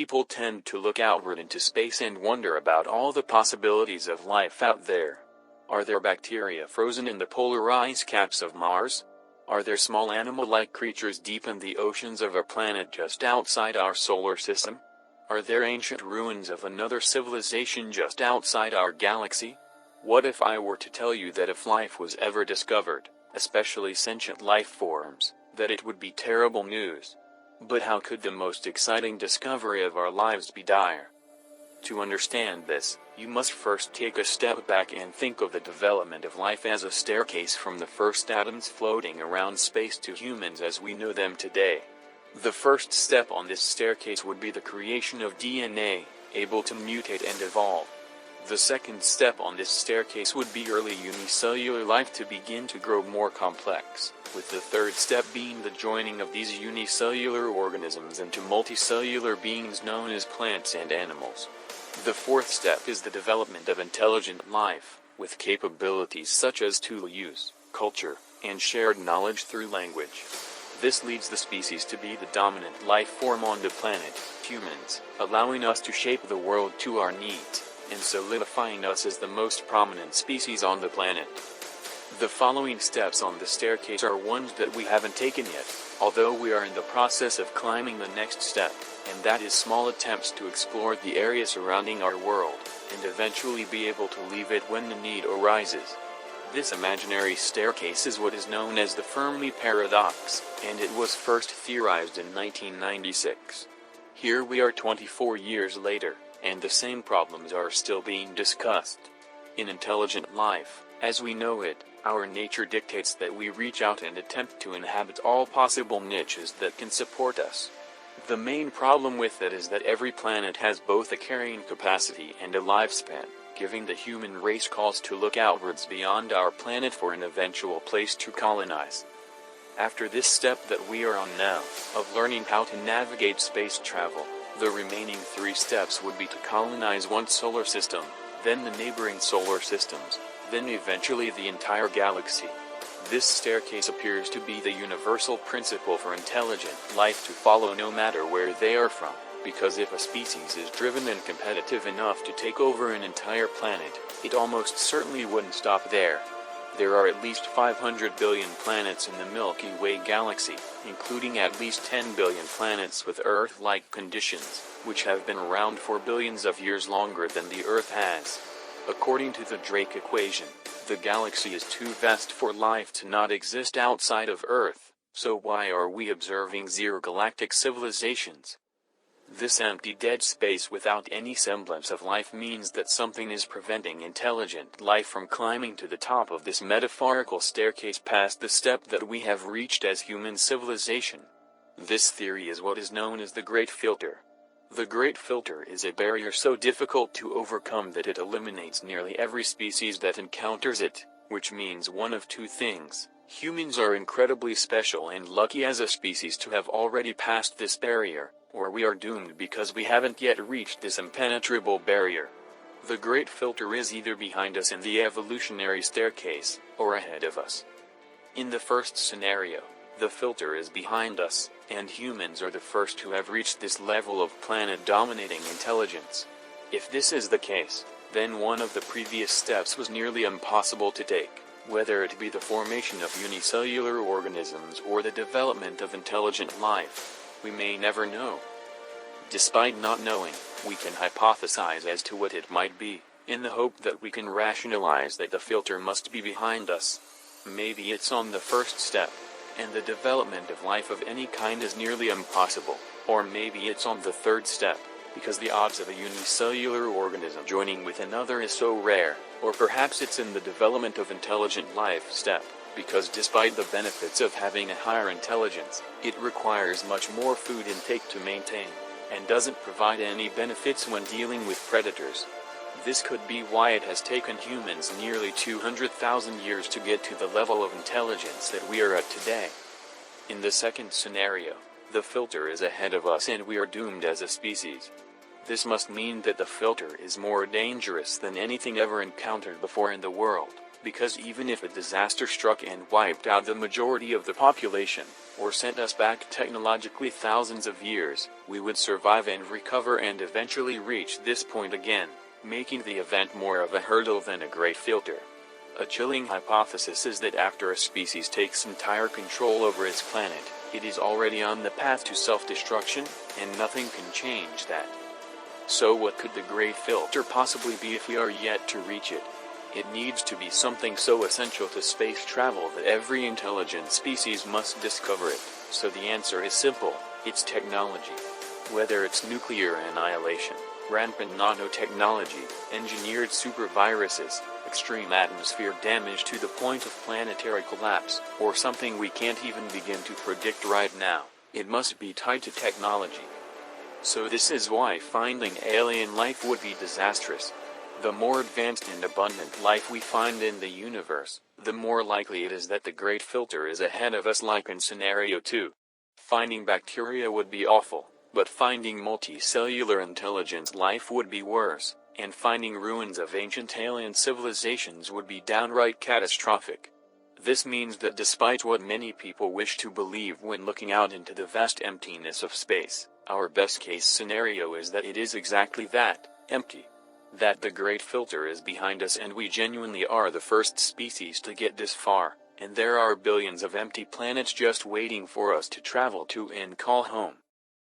people tend to look outward into space and wonder about all the possibilities of life out there. Are there bacteria frozen in the polar ice caps of Mars? Are there small animal-like creatures deep in the oceans of a planet just outside our solar system? Are there ancient ruins of another civilization just outside our galaxy? What if I were to tell you that if life was ever discovered, especially sentient life forms, that it would be terrible news? But how could the most exciting discovery of our lives be dire? To understand this, you must first take a step back and think of the development of life as a staircase from the first atoms floating around space to humans as we know them today. The first step on this staircase would be the creation of DNA, able to mutate and evolve. The second step on this staircase would be early unicellular life to begin to grow more complex, with the third step being the joining of these unicellular organisms into multicellular beings known as plants and animals. The fourth step is the development of intelligent life, with capabilities such as tool use, culture, and shared knowledge through language. This leads the species to be the dominant life form on the planet, humans, allowing us to shape the world to our needs, and solidifying us as the most prominent species on the planet. The following steps on the staircase are ones that we haven't taken yet, although we are in the process of climbing the next step, and that is small attempts to explore the area surrounding our world, and eventually be able to leave it when the need arises. This imaginary staircase is what is known as the Fermi paradox, and it was first theorized in 1996. Here we are 24 years later, and the same problems are still being discussed. In intelligent life, as we know it, our nature dictates that we reach out and attempt to inhabit all possible niches that can support us. The main problem with it is that every planet has both a carrying capacity and a lifespan, giving the human race cause to look outwards beyond our planet for an eventual place to colonize. After this step that we are on now, of learning how to navigate space travel, the remaining 3 steps would be to colonize one solar system, then the neighboring solar systems, then eventually the entire galaxy. This staircase appears to be the universal principle for intelligent life to follow no matter where they are from, because if a species is driven and competitive enough to take over an entire planet, it almost certainly wouldn't stop there. There are at least 500 billion planets in the Milky Way galaxy, including at least 10 billion planets with Earth-like conditions, which have been around for billions of years longer than the Earth has. According to the Drake equation, the galaxy is too vast for life to not exist outside of Earth, so why are we observing zero galactic civilizations? This empty dead space without any semblance of life means that something is preventing intelligent life from climbing to the top of this metaphorical staircase past the step that we have reached as human civilization. This theory is what is known as the Great Filter. The Great Filter is a barrier so difficult to overcome that it eliminates nearly every species that encounters it, which means one of two things. Humans are incredibly special and lucky as a species to have already passed this barrier, or we are doomed because we haven't yet reached this impenetrable barrier. The Great Filter is either behind us in the evolutionary staircase, or ahead of us. In the first scenario, the filter is behind us, and humans are the first to have reached this level of planet-dominating intelligence. If this is the case, then one of the previous steps was nearly impossible to take, whether it be the formation of unicellular organisms or the development of intelligent life. We may never know. Despite not knowing, we can hypothesize as to what it might be, in the hope that we can rationalize that the filter must be behind us. Maybe it's on the first step, and the development of life of any kind is nearly impossible, or maybe it's on the third step, because the odds of a unicellular organism joining with another is so rare, or perhaps it's in the development of intelligent life step, because despite the benefits of having a higher intelligence, it requires much more food intake to maintain, and doesn't provide any benefits when dealing with predators. This could be why it has taken humans nearly 200,000 years to get to the level of intelligence that we are at today. In the second scenario, the filter is ahead of us and we are doomed as a species. This must mean that the filter is more dangerous than anything ever encountered before in the world, Because even if a disaster struck and wiped out the majority of the population, or sent us back technologically thousands of years, we would survive and recover and eventually reach this point again, making the event more of a hurdle than a great filter. A chilling hypothesis is that after a species takes entire control over its planet, it is already on the path to self-destruction, and nothing can change that. So what could the great filter possibly be if we are yet to reach it? It needs to be something so essential to space travel that every intelligent species must discover it. So the answer is simple, it's technology. Whether it's nuclear annihilation, rampant nanotechnology, engineered superviruses, extreme atmosphere damage to the point of planetary collapse, or something we can't even begin to predict right now, it must be tied to technology. So this is why finding alien life would be disastrous. The more advanced and abundant life we find in the universe, the more likely it is that the great filter is ahead of us, like in scenario 2. Finding bacteria would be awful, but finding multicellular intelligent life would be worse, and finding ruins of ancient alien civilizations would be downright catastrophic. This means that despite what many people wish to believe when looking out into the vast emptiness of space, our best-case scenario is that it is exactly that, empty. That the great filter is behind us and we genuinely are the first species to get this far, and there are billions of empty planets just waiting for us to travel to and call home.